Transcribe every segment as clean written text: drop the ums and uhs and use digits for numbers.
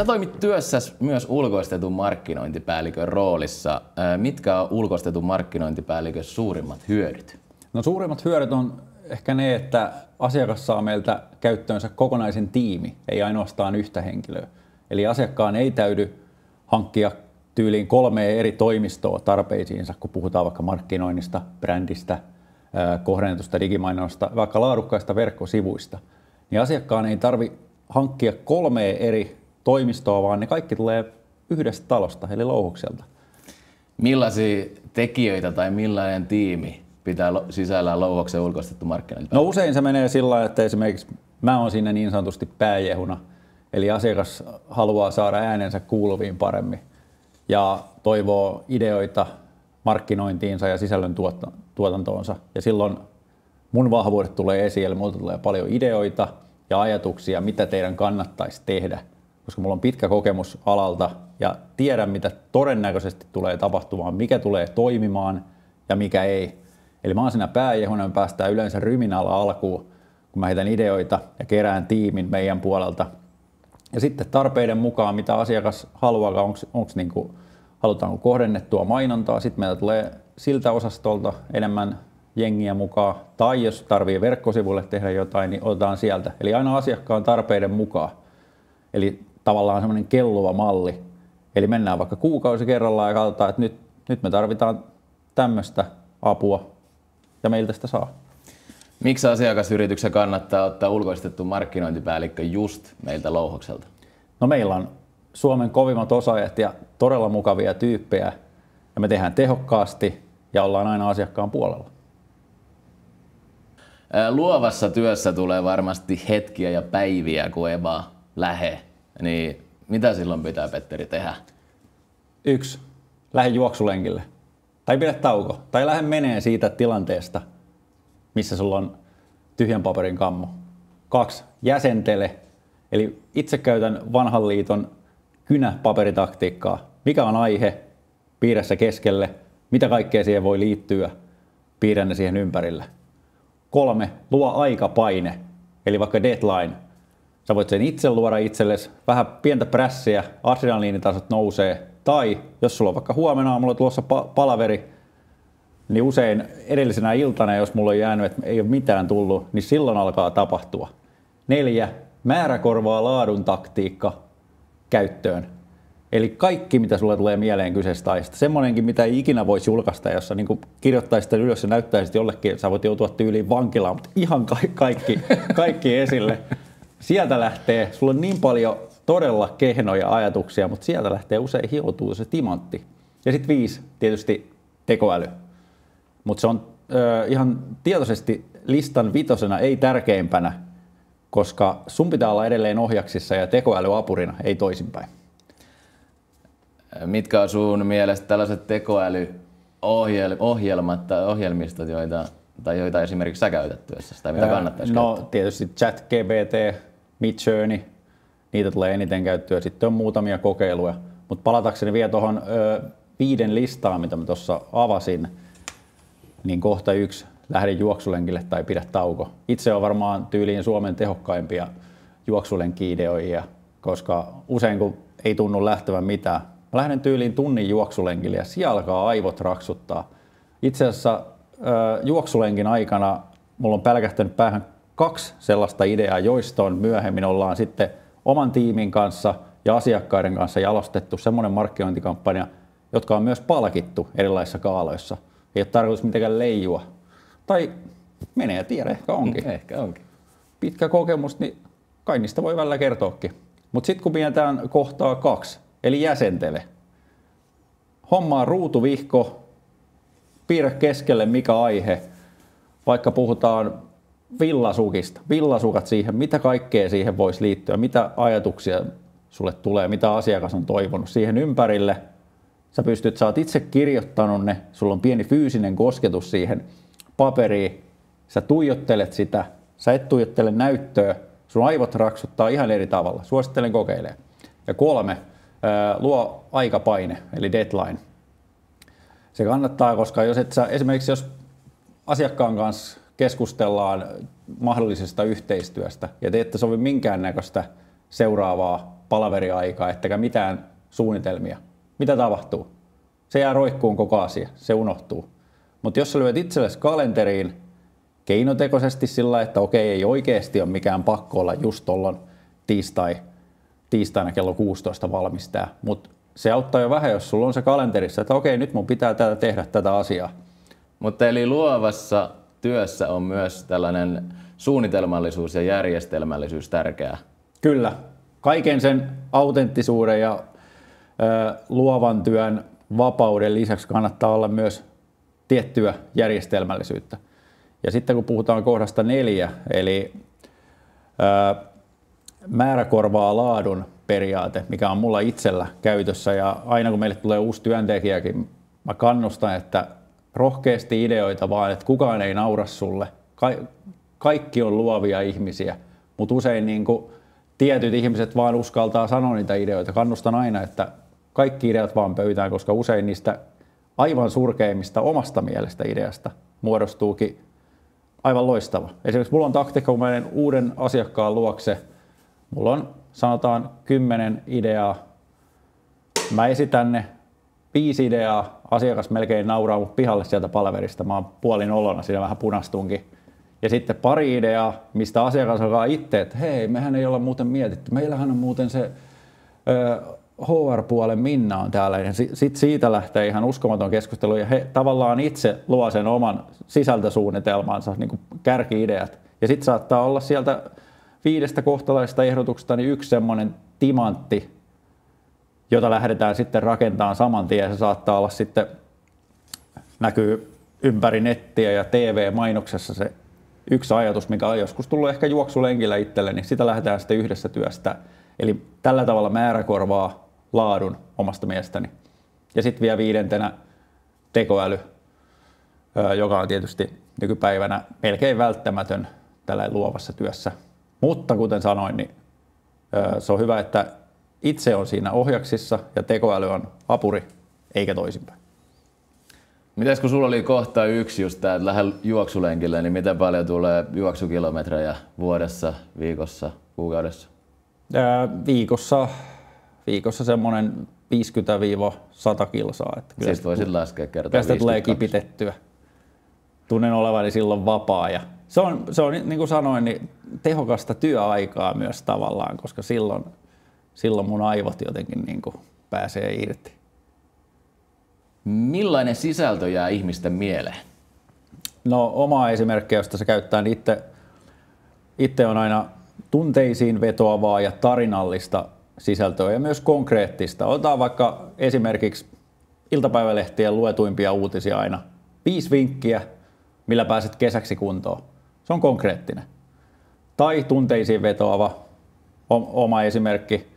Sä toimit työssä myös ulkoistetun markkinointipäällikön roolissa. Mitkä on ulkoistetun markkinointipäällikön suurimmat hyödyt? No suurimmat hyödyt on ehkä ne, että asiakas saa meiltä käyttöönsä kokonaisen tiimi, ei ainoastaan yhtä henkilöä. Eli asiakkaan ei täydy hankkia tyyliin 3 eri toimistoa tarpeisiinsa, kun puhutaan vaikka markkinoinnista, brändistä, kohdennetusta digimainosta, vaikka laadukkaista verkkosivuista. Niin asiakkaan ei tarvitse hankkia 3 eri toimistoa, vaan ne kaikki tulee yhdestä talosta, eli Louhokselta. Millaisia tekijöitä tai millainen tiimi pitää sisällään Louhoksen ulkoistettu markkinointipäällikkö? No usein se menee sillä lailla, että esimerkiksi mä oon siinä niin sanotusti pääjehuna, eli asiakas haluaa saada äänensä kuuluviin paremmin ja toivoo ideoita markkinointiinsa ja sisällön tuotantoonsa. Ja silloin mun vahvuudet tulee esiin, eli multa tulee paljon ideoita ja ajatuksia, mitä teidän kannattaisi tehdä, koska mulla on pitkä kokemus alalta ja tiedän, mitä todennäköisesti tulee tapahtumaan, mikä tulee toimimaan ja mikä ei. Eli mä oon siinä pääjehuna, me päästään yleensä ryminällä alkuun, kun mä heitän ideoita ja kerään tiimin meidän puolelta. Ja sitten tarpeiden mukaan, mitä asiakas haluaa, halutaanko kohdennettua mainontaa, sitten meillä tulee siltä osastolta enemmän jengiä mukaan, tai jos tarvii verkkosivuille tehdä jotain, niin otetaan sieltä. Eli aina asiakkaan tarpeiden mukaan. Eli tavallaan semmoinen kelluva malli. Eli mennään vaikka kuukausi kerrallaan ja katsotaan, että nyt me tarvitaan tämmöistä apua ja meiltä sitä saa. Miksi asiakasyrityksen kannattaa ottaa ulkoistettu markkinointipäällikkö just meiltä Louhokselta? No meillä on Suomen kovimmat osaajat ja todella mukavia tyyppejä ja me tehdään tehokkaasti ja ollaan aina asiakkaan puolella. Luovassa työssä tulee varmasti hetkiä ja päiviä, kun ei vaan lähe. Niin mitä silloin pitää, Petteri, tehdä? 1. Lähde juoksulenkille. Tai pidä tauko. Tai lähde menee siitä tilanteesta, missä sulla on tyhjän paperin kammo. 2. Jäsentele. Eli itse käytän vanhan liiton kynäpaperitaktiikkaa. Mikä on aihe? Piirrä se keskelle. Mitä kaikkea siihen voi liittyä? Piirrä ne siihen ympärille. 3. Luo aikapaine. Eli vaikka deadline. Sä voit sen itse luoda itsellesi. Vähän pientä prässiä, adrenaliinitasot nousee. Tai jos sulla on vaikka huomenna aamulla tulossa palaveri, niin usein edellisenä iltana, jos mulla on jäänyt, että ei ole mitään tullut, niin silloin alkaa tapahtua. 4. Määrä korvaa laadun taktiikka käyttöön. Eli kaikki, mitä sulle tulee mieleen kyseisestä aiheesta, semmoinenkin, mitä ei ikinä voisi julkaista, jos sä niin kirjoittaisit sitä ylös ja näyttäisit jollekin, sä voit joutua tyyliin vankilaan, mutta ihan kaikki esille. Sieltä lähtee, sulla on niin paljon todella kehnoja ajatuksia, mutta sieltä lähtee usein hioutuu se timantti. Ja sitten 5, tietysti tekoäly. Mutta se on ihan tietoisesti listan 5, ei tärkeimpänä, koska sun pitää olla edelleen ohjaksissa ja tekoälyapurina, ei toisinpäin. Mitkä on sun mielestä tällaiset tekoälyohjelmat tai ohjelmistot, joita esimerkiksi sä käytät työssä, tai mitä kannattaisi käyttää? No tietysti ChatGPT, Midjourney, niitä tulee eniten käyttöä. Sitten on muutamia kokeiluja, mutta palatakseni vielä tuohon 5 listaan, mitä mä tuossa avasin, niin kohta 1, lähde juoksulenkille tai pidä tauko. Itse on varmaan tyyliin Suomen tehokkaimpia juoksulenkki-ideoijia, koska usein kun ei tunnu lähtevän mitään, mä lähden tyyliin tunnin juoksulenkille ja siellä alkaa aivot raksuttaa. Itse asiassa juoksulenkin aikana mulla on pälkähtänyt päähän 2 sellaista ideaa, joista on myöhemmin ollaan sitten oman tiimin kanssa ja asiakkaiden kanssa jalostettu semmoinen markkinointikampanja, jotka on myös palkittu erilaisissa kaaloissa. Ei ole tarkoitus mitenkään leijua. Tai menee ja tiedä, ehkä onkin. Ehkä onkin. Pitkä kokemus, niin kai niistä voi välillä kertoakin. Mutta sitten kun mietitään kohtaa 2, eli jäsentele. Hommaa ruutuvihko, piirrä keskelle mikä aihe, vaikka puhutaan villasukista, villasukat siihen, mitä kaikkea siihen voisi liittyä, mitä ajatuksia sulle tulee, mitä asiakas on toivonut siihen ympärille. Sä oot itse kirjoittanut ne, sulla on pieni fyysinen kosketus siihen paperiin, sä tuijottelet sitä, sä et tuijottele näyttöä, sun aivot raksuttaa ihan eri tavalla, suosittelen kokeilemaan. Ja 3, luo aikapaine, eli deadline. Se kannattaa, koska esimerkiksi jos asiakkaan kanssa keskustellaan mahdollisesta yhteistyöstä ja te ette sovi minkäännäköistä seuraavaa palaveriaikaa, ettekä mitään suunnitelmia. Mitä tapahtuu? Se jää roikkuun koko asia, se unohtuu. Mutta jos sä lyöt itsellesi kalenteriin keinotekoisesti sillä, että okei, ei oikeasti ole mikään pakko olla just tuolloin tiistaina kello 16 valmistaa, mutta se auttaa jo vähän, jos sulla on se kalenterissa, että okei, nyt mun pitää tehdä tätä asiaa. Mutta eli luovassa työssä on myös tällainen suunnitelmallisuus ja järjestelmällisyys tärkeää. Kyllä. Kaiken sen autenttisuuden ja luovan työn vapauden lisäksi kannattaa olla myös tiettyä järjestelmällisyyttä. Ja sitten kun puhutaan kohdasta 4, eli määrä korvaa laadun periaate, mikä on mulla itsellä käytössä, ja aina kun meille tulee uusi työntekijäkin, mä kannustan, että rohkeasti ideoita vaan, että kukaan ei naura sulle. Kaikki on luovia ihmisiä, mutta usein niin kuin tietyt ihmiset vaan uskaltaa sanoa niitä ideoita. Kannustan aina, että kaikki ideat vaan pöytään, koska usein niistä aivan surkeimmista omasta mielestä ideasta muodostuukin aivan loistava. Esimerkiksi mulla on taktiikka, kun menen uuden asiakkaan luokse. Mulla on sanotaan 10 ideaa. Mä esitän ne 5 ideaa. Asiakas melkein nauraa mut pihalle sieltä palaverista. Mä oon puolin olona, siinä vähän punastunkin. Ja sitten 2 ideaa, mistä asiakas alkaa itse, että hei, mehän ei olla muuten mietitty. Meillähän on muuten se HR-puolen Minna on täällä. Ja sitten siitä lähtee ihan uskomaton keskustelu. Ja he tavallaan itse luo sen oman sisältösuunnitelmansa, niin kuin kärki-ideat. Ja sitten saattaa olla sieltä 5 kohtalaisesta ehdotuksesta niin yksi semmoinen timantti, jota lähdetään sitten rakentamaan saman tien. Se saattaa olla sitten, näkyy ympäri nettiä ja TV-mainoksessa se yksi ajatus, mikä on joskus tullut ehkä juoksulenkillä itselle, niin sitä lähdetään sitten yhdessä työstä. Eli tällä tavalla määrä korvaa laadun omasta mielestäni. Ja sitten vielä 5. tekoäly, joka on tietysti nykypäivänä melkein välttämätön tällä luovassa työssä. Mutta kuten sanoin, niin se on hyvä, että itse on siinä ohjaksissa ja tekoäly on apuri, eikä toisinpäin. Mites kun sulla oli kohta 1 just tää, että lähde juoksulenkille, niin miten paljon tulee juoksukilometrejä vuodessa, viikossa, kuukaudessa? Viikossa semmoinen 50-100 kilsaa. Että siis voisit laskea kertaa 50. Tulee kipitettyä. Tunnen olevani silloin vapaa. Ja se on niin kuin sanoin, niin tehokasta työaikaa myös tavallaan, koska silloin mun aivot jotenkin niin kuin pääsee irti. Millainen sisältö jää ihmisten mieleen? No oma esimerkki, josta se käyttää, niin itse on aina tunteisiin vetoavaa ja tarinallista sisältöä ja myös konkreettista. Otetaan vaikka esimerkiksi iltapäivälehtien luetuimpia uutisia aina. 5 vinkkiä, millä pääset kesäksi kuntoon. Se on konkreettinen. Tai tunteisiin vetoava oma esimerkki.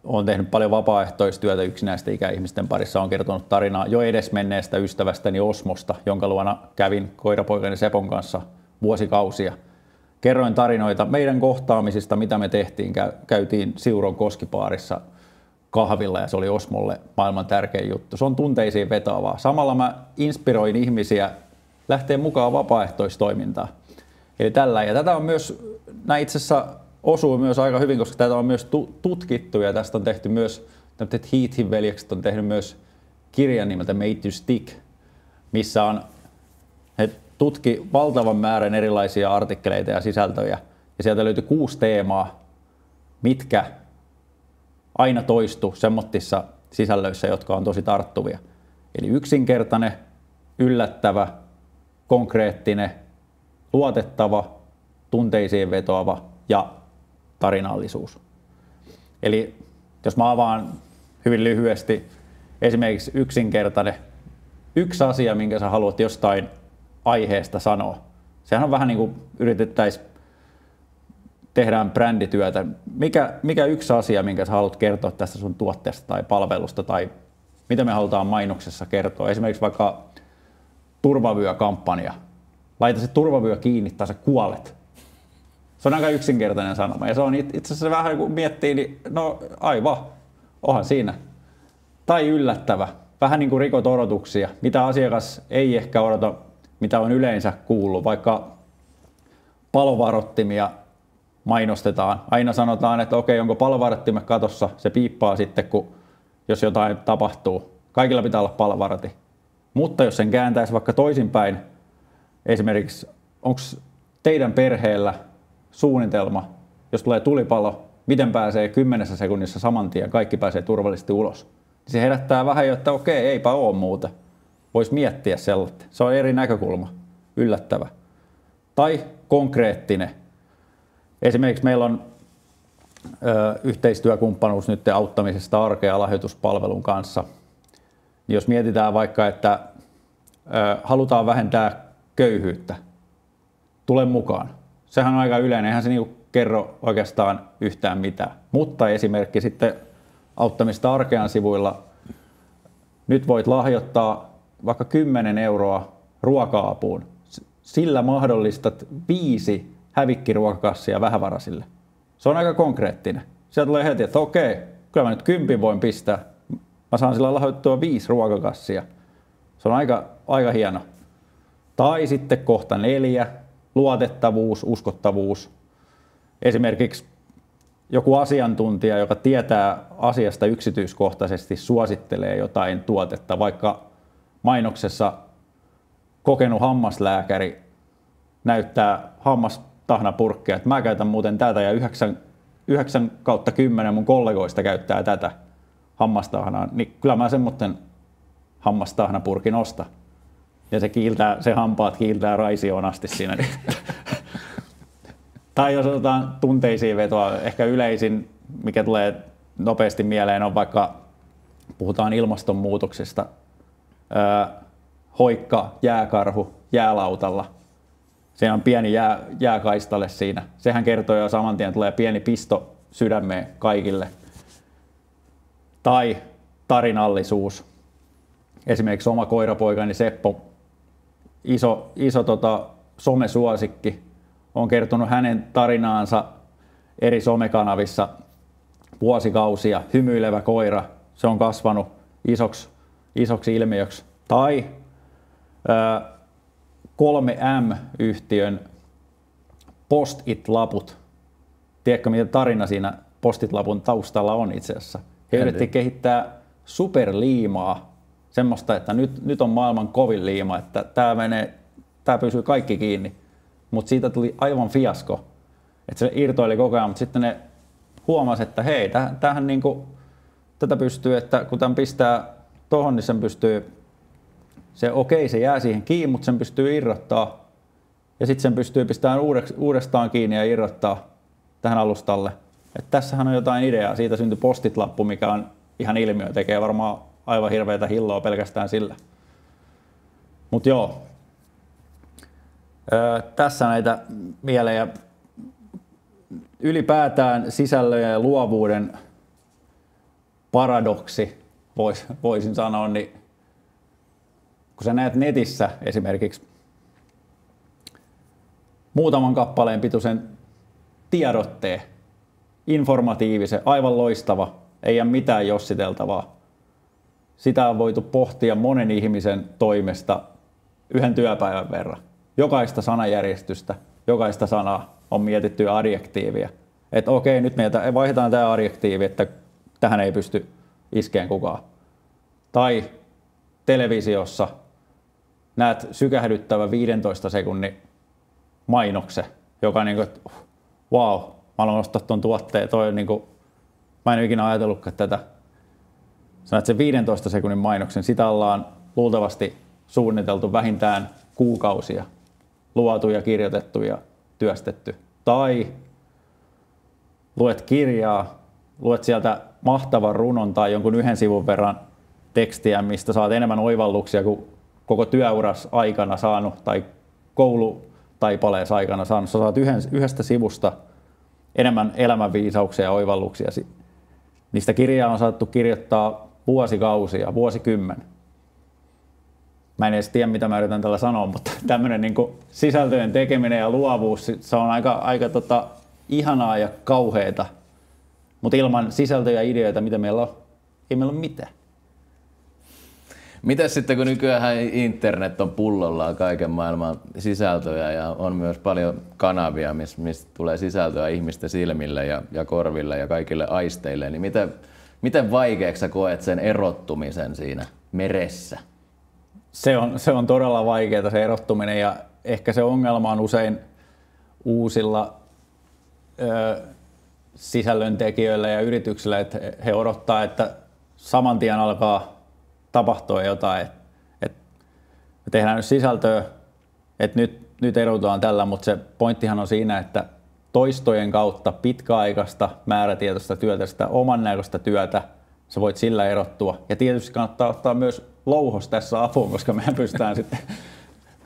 Olen tehnyt paljon vapaaehtoistyötä yksinäisten ikäihmisten parissa. Olen kertonut tarinaa jo edesmenneestä ystävästäni Osmosta, jonka luona kävin koirapoikani Sepon kanssa vuosikausia. Kerroin tarinoita meidän kohtaamisista, mitä me tehtiin. Käytiin Siuron Koskipaarissa kahvilla ja se oli Osmolle maailman tärkein juttu. Se on tunteisiin vetoavaa. Samalla mä inspiroin ihmisiä lähteä mukaan vapaaehtoistoimintaan. Eli tällä. Ja tätä on myös, nämä itse asiassa osuu myös aika hyvin, koska tätä on myös tutkittu ja tästä on tehty myös, Heathin veljekset on tehnyt myös kirjan nimeltä Made to Stick, missä on, he tutki valtavan määrän erilaisia artikkeleita ja sisältöjä ja sieltä löytyi 6 teemaa, mitkä aina toistu semmoisissa sisällöissä, jotka on tosi tarttuvia. Eli yksinkertainen, yllättävä, konkreettinen, luotettava, tunteisiin vetoava ja tarinallisuus. Eli jos mä avaan hyvin lyhyesti esimerkiksi yksinkertainen yksi asia, minkä sä haluat jostain aiheesta sanoa. Sehän on vähän niin kuin yritettäisiin tehdään brändityötä. Mikä yksi asia, minkä sä haluat kertoa tästä sun tuotteesta tai palvelusta tai mitä me halutaan mainoksessa kertoa. Esimerkiksi vaikka turvavyökampanja. Laita se turvavyö kiinni tai sä kuolet. Se on aika yksinkertainen sanoma. Ja se on itse asiassa vähän kun miettii, niin no aivan, onhan siinä. Tai yllättävä. Vähän niin kuin rikot odotuksia. Mitä asiakas ei ehkä odota, mitä on yleensä kuullut. Vaikka palovarottimia mainostetaan. Aina sanotaan, että okei, onko palovarattimet katossa, se piippaa sitten, jos jotain tapahtuu. Kaikilla pitää olla palovarati. Mutta jos sen kääntäisi vaikka toisinpäin, esimerkiksi onko teidän perheellä suunnitelma, jos tulee tulipalo, miten pääsee 10 sekunnissa saman tien, kaikki pääsee turvallisesti ulos. Se herättää vähän jo, että okei, eipä ole muuta. Voisi miettiä sellaista. Se on eri näkökulma. Yllättävä. Tai konkreettinen. Esimerkiksi meillä on yhteistyökumppanuus nyt auttamisesta arkea lahjoituspalvelun kanssa. Niin jos mietitään vaikka, että halutaan vähentää köyhyyttä, tule mukaan. Sehän on aika yleinen, eihän se niinku kerro oikeastaan yhtään mitään. Mutta esimerkki sitten auttamista arkean sivuilla. Nyt voit lahjoittaa vaikka 10 euroa ruoka-apuun. Sillä mahdollistat 5 hävikkiruokakassia vähävaraisille. Se on aika konkreettinen. Sieltä tulee heti, että okei, kyllä mä nyt 10 voin pistää. Mä saan sillä lahjoittua 5 ruokakassia. Se on aika hieno. Tai sitten kohta 4, luotettavuus, uskottavuus. Esimerkiksi joku asiantuntija, joka tietää asiasta yksityiskohtaisesti, suosittelee jotain tuotetta, vaikka mainoksessa kokenut hammaslääkäri näyttää hammastahna-purkkia, että mä käytän muuten tätä ja 9/10 mun kollegoista käyttää tätä hammastahnaa, niin kyllä mä semmoinen hammastahnapurkin ostan. Ja se hampaat kiiltää raisioon asti siinä. Tai jos otetaan tunteisiin vetoa, ehkä yleisin, mikä tulee nopeasti mieleen, on vaikka puhutaan ilmastonmuutoksesta, hoikka, jääkarhu, jäälautalla. Siinä on pieni jääkaistalle siinä. Sehän kertoo jo saman tien, tulee pieni pisto sydämeen kaikille. Tai tarinallisuus. Esimerkiksi oma koirapoikani Seppo, iso somesuosikki, on kertonut hänen tarinaansa eri somekanavissa vuosikausia. Hymyilevä koira, se on kasvanut isoksi ilmiöksi. Tai 3M-yhtiön Post-it-laput. Tiedätkö, mitä tarina siinä Post-it-lapun taustalla on itse asiassa? He yritti kehittää superliimaa, semmoista, että nyt on maailman kovin liima, että tää pysyy kaikki kiinni. Mutta siitä tuli aivan fiasko, että se irtoili koko ajan, mutta sitten ne huomasi, että hei, tämähän niinku, tätä pystyy, että kun tämän pistää tohon, niin sen pystyy, se jää siihen kiinni, mutta sen pystyy irrottaa ja sitten sen pystyy pistämään uudestaan kiinni ja irrottaa tähän alustalle. Että tässähän on jotain ideaa, siitä syntyi Post-it-lappu, mikä on ihan ilmiö, tekee varmaan aivan hirveätä hilloa pelkästään sillä. Mut joo. Tässä näitä mielejä. Ylipäätään sisällön ja luovuuden paradoksi, voisin sanoa, niin kun sä näet netissä esimerkiksi muutaman kappaleen pituisen tiedotteen, informatiivisen, aivan loistava, ei ole mitään jossiteltavaa. Sitä on voitu pohtia monen ihmisen toimesta yhden työpäivän verran. Jokaista sanajärjestystä, jokaista sanaa on mietitty adjektiivia. Että okei, nyt me vaihdetaan tämä adjektiivi, että tähän ei pysty iskeen kukaan. Tai televisiossa näet sykähdyttävä 15 sekunnin mainoksen, joka on niin kuin, että wow, mä haluan ostaa ton tuotteen, toi on niin kuin, mä en ole ikinä ajatellutkaan tätä. Sä näet sen 15 sekunnin mainoksen, sitä ollaan luultavasti suunniteltu vähintään kuukausia, luotu ja kirjoitettu ja työstetty. Tai luet kirjaa, luet sieltä mahtavan runon tai jonkun yhden sivun verran tekstiä, mistä saat enemmän oivalluksia kuin koko työuras aikana saanut tai koulutaipaleessa aikana saanut. Sä saat yhdestä sivusta enemmän elämänviisauksia ja oivalluksia. Niistä kirjaa on saattu kirjoittaa vuosikausia, vuosikymmen. Mä en edes tiedä, mitä mä yritän tällä sanoa, mutta tämmöinen niin kuin sisältöjen tekeminen ja luovuus, se on aika ihanaa ja kauheeta. Mutta ilman sisältöjä ja ideoita, mitä meillä on, ei meillä ole mitään. Miten sitten, kun nykyään internet on pullollaan kaiken maailman sisältöjä ja on myös paljon kanavia, mistä tulee sisältöä ihmisten silmille ja korville ja kaikille aisteille, niin miten vaikeaksi sä koet sen erottumisen siinä meressä? Se on todella vaikeaa se erottuminen ja ehkä se ongelma on usein uusilla sisällöntekijöillä ja yrityksillä, että he odottaa, että saman tien alkaa tapahtua jotain. Että me tehdään nyt sisältöä, että nyt erotutaan tällä, mutta se pointtihan on siinä, että toistojen kautta pitkäaikaista määrätietoista työtä, sitä oman näköistä työtä, sä voit sillä erottua. Ja tietysti kannattaa ottaa myös louhos tässä apuun, koska mehän pystytään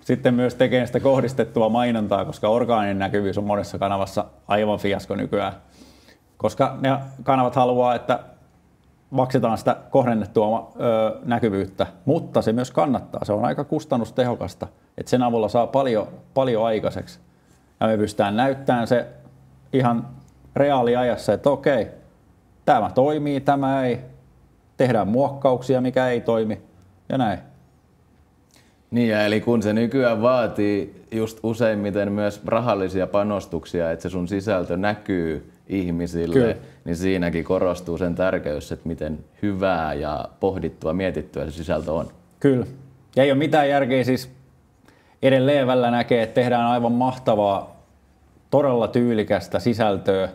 sitten myös tekemään sitä kohdistettua mainontaa, koska orgaaninen näkyvyys on monessa kanavassa aivan fiasko nykyään. Koska ne kanavat haluaa, että maksetaan sitä kohdennettua näkyvyyttä, mutta se myös kannattaa. Se on aika kustannustehokasta, että sen avulla saa paljon aikaiseksi. Ja me pystytään näyttämään se ihan reaaliajassa, että okei, tämä toimii, tämä ei. Tehdään muokkauksia, mikä ei toimi ja näin. Niin, eli kun se nykyään vaatii just useimmiten myös rahallisia panostuksia, että se sun sisältö näkyy ihmisille, kyllä, niin siinäkin korostuu sen tärkeys, että miten hyvää ja pohdittua, mietittyä se sisältö on. Kyllä. Ja ei ole mitään järkeä siis edelleen välillä näkee, että tehdään aivan mahtavaa, todella tyylikästä sisältöä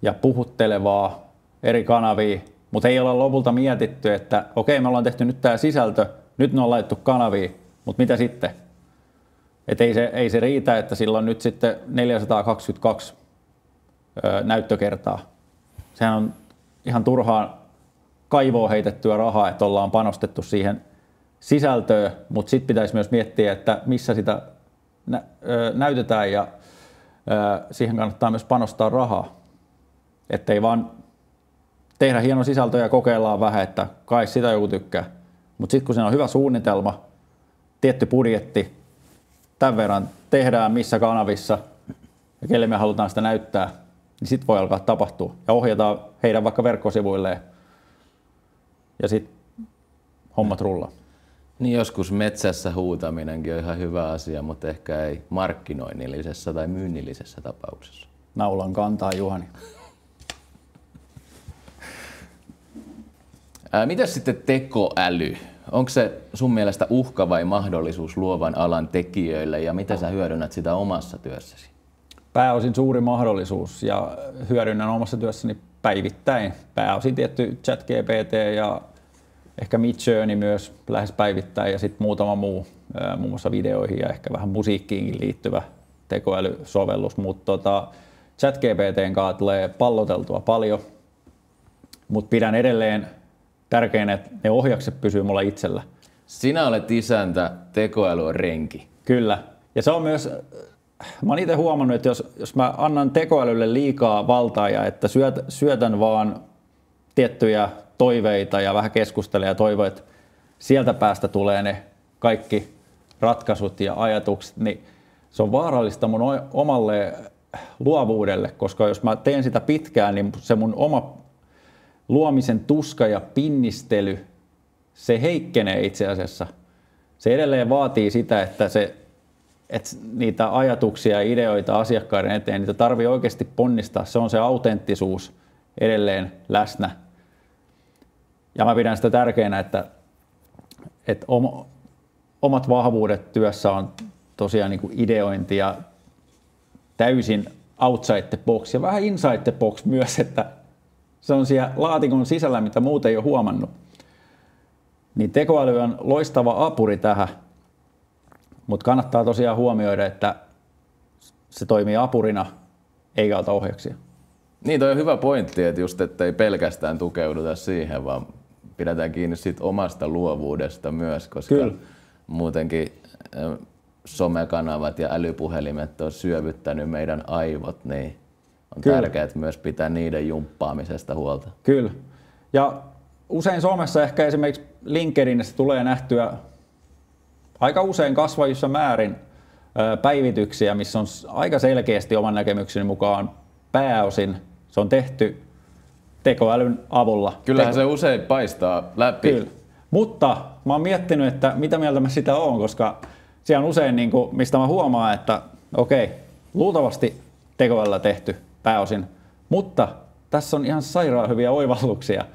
ja puhuttelevaa eri kanavia, mutta ei olla lopulta mietitty, että okei, me ollaan tehty nyt tämä sisältö, nyt ne on laitettu kanaviin, mutta mitä sitten? Et ei se riitä, että sillä on nyt sitten 422 näyttökertaa. Sehän on ihan turhaan kaivoon heitettyä rahaa, että ollaan panostettu siihen sisältöön, mutta sitten pitäisi myös miettiä, että missä sitä näytetään ja siihen kannattaa myös panostaa rahaa. Että ei vaan tehdä hieno sisältö ja kokeillaan vähän, että kai sitä joku tykkää. Mutta sitten kun siinä on hyvä suunnitelma, tietty budjetti, tämän verran tehdään missä kanavissa ja kelle me halutaan sitä näyttää, niin sitten voi alkaa tapahtua ja ohjataan heidän vaikka verkkosivuilleen ja sitten hommat rullaa. Niin joskus metsässä huutaminenkin on ihan hyvä asia, mutta ehkä ei markkinoinnillisessa tai myynnillisessä tapauksessa. Naulan kantaa, Juhani. Mitäs sitten tekoäly? Onko se sun mielestä uhka vai mahdollisuus luovan alan tekijöille ja miten sä hyödynnät sitä omassa työssäsi? Pääosin suuri mahdollisuus ja hyödynnän omassa työssäni päivittäin. Pääosin tietty ChatGPT ja ehkä Midjourney myös lähes päivittäin ja sitten muutama muu, muun muassa videoihin ja ehkä vähän musiikkiinkin liittyvä tekoälysovellus. Mutta ChatGPTn kanssa tulee palloteltua paljon, mutta pidän edelleen tärkeänä, että ne ohjakset pysyy mulla itsellä. Sinä olet isäntä, tekoäly on renki. Kyllä. Ja se on myös, mä oon itse huomannut, että jos mä annan tekoälylle liikaa valtaa ja että syötän vaan tiettyjä toiveita ja vähän keskustelen ja toivon, että sieltä päästä tulee ne kaikki ratkaisut ja ajatukset, niin se on vaarallista mun omalle luovuudelle, koska jos mä teen sitä pitkään, niin se mun oma luomisen tuska ja pinnistely, se heikkenee itse asiassa. Se edelleen vaatii sitä, että niitä ajatuksia ja ideoita asiakkaiden eteen, niitä tarvii oikeasti ponnistaa. Se on se autenttisuus edelleen läsnä. Ja mä pidän sitä tärkeänä, että omat vahvuudet työssä on tosiaan niin kuin ideointi ja täysin outside the box ja vähän inside the box myös, että se on siellä laatikon sisällä, mitä muut ei ole huomannut. Niin tekoäly on loistava apuri tähän, mutta kannattaa tosiaan huomioida, että se toimii apurina eikä ota ohjaksia. Niin, toi on hyvä pointti, että just ettei pelkästään tukeuduta siihen, vaan pidetään kiinni siitä omasta luovuudesta myös, koska kyllä, muutenkin somekanavat ja älypuhelimet on syövyttänyt meidän aivot, niin on kyllä tärkeää myös pitää niiden jumppaamisesta huolta. Kyllä. Ja usein somessa ehkä esimerkiksi LinkedInissä tulee nähtyä aika usein kasvavissa määrin päivityksiä, missä on aika selkeästi oman näkemykseni mukaan pääosin se on tehty tekoälyn avulla. Kyllähän se usein paistaa läpi. Kyllä. Mutta mä oon miettinyt, että mitä mieltä mä sitä oon, koska siellä on usein, niin kuin, mistä mä huomaan, että okei, luultavasti tekoälyllä tehty pääosin, mutta tässä on ihan sairaan hyviä oivalluksia,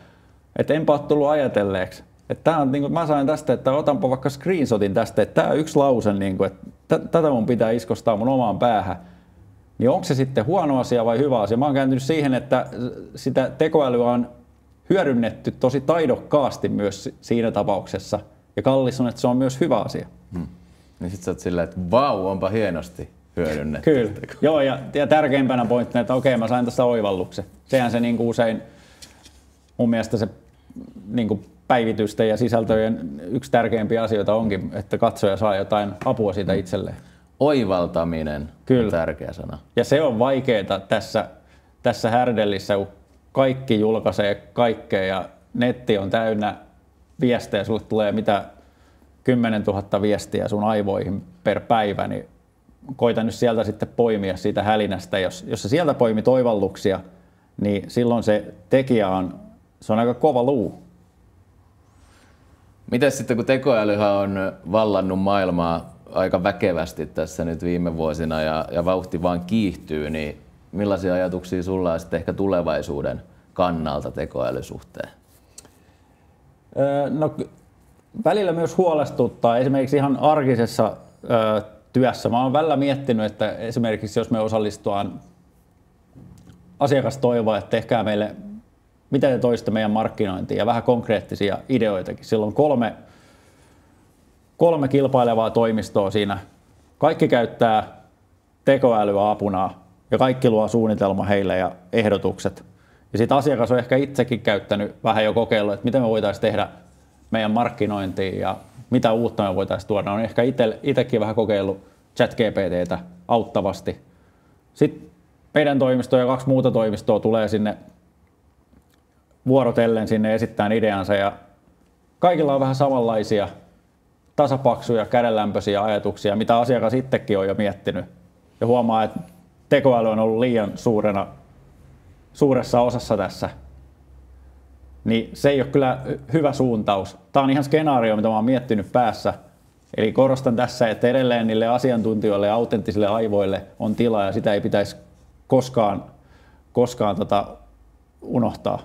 että enpä ole tullut ajatelleeksi. Että on, niin kuin, mä sain tästä, että otanpa vaikka screenshotin tästä, että tämä yksi lause, niin kuin, että tätä mun pitää iskostaa mun omaan päähän. Niin onko se sitten huono asia vai hyvä asia? Mä oon kääntynyt siihen, että sitä tekoälyä on hyödynnetty tosi taidokkaasti myös siinä tapauksessa. Ja Kallis on, että se on myös hyvä asia. Niin sit sä oot silleen, että vau, onpa hienosti hyödynnetty. Kyllä. Joo, ja tärkeimpänä pointtina, että okei, mä sain tästä oivalluksen. Sehän se niin kuin usein mun mielestä se niin kuin päivitysten ja sisältöjen yksi tärkeimpiä asioita onkin, että katsoja saa jotain apua siitä itselleen. Oivaltaminen on tärkeä sana. Ja se on vaikeaa tässä härdellissä, kun kaikki julkaisee kaikkea ja netti on täynnä viestejä, sulle tulee mitä 10 000 viestiä sun aivoihin per päivä, niin koita nyt sieltä sitten poimia siitä hälinästä. Jos sä sieltä poimit oivalluksia, niin silloin se tekijä on aika kova luu. Mites sitten, kun tekoälyhän on vallannut maailmaa aika väkevästi tässä nyt viime vuosina ja vauhti vaan kiihtyy, niin millaisia ajatuksia sulla on sitten ehkä tulevaisuuden kannalta tekoälysuhteen? No, välillä myös huolestuttaa. Esimerkiksi ihan arkisessa työssä. Mä oon välillä miettinyt, että esimerkiksi jos me osallistutaan, asiakas toivoo, että tehkää meille, mitä te toisitte meidän markkinointiin ja vähän konkreettisia ideoitakin. Silloin kolme kilpailevaa toimistoa siinä. Kaikki käyttää tekoälyä apuna ja kaikki luo suunnitelma heille ja ehdotukset. Ja sitten asiakas on ehkä itsekin käyttänyt vähän jo kokeillut, että miten me voitaisiin tehdä meidän markkinointiin ja mitä uutta me voitaisiin tuoda. On ehkä itsekin vähän kokeillut ChatGPT:tä auttavasti. Sitten meidän toimisto ja 2 muuta toimistoa tulee sinne vuorotellen sinne esittämään ideansa ja kaikilla on vähän samanlaisia tasapaksuja, kädenlämpöisiä ajatuksia, mitä asiakas itsekin on jo miettinyt. Ja huomaa, että tekoäly on ollut liian suuressa osassa tässä. Niin se ei ole kyllä hyvä suuntaus. Tämä on ihan skenaario, mitä mä oon miettinyt päässä. Eli korostan tässä, että edelleen niille asiantuntijoille ja autenttisille aivoille on tilaa ja sitä ei pitäisi koskaan unohtaa.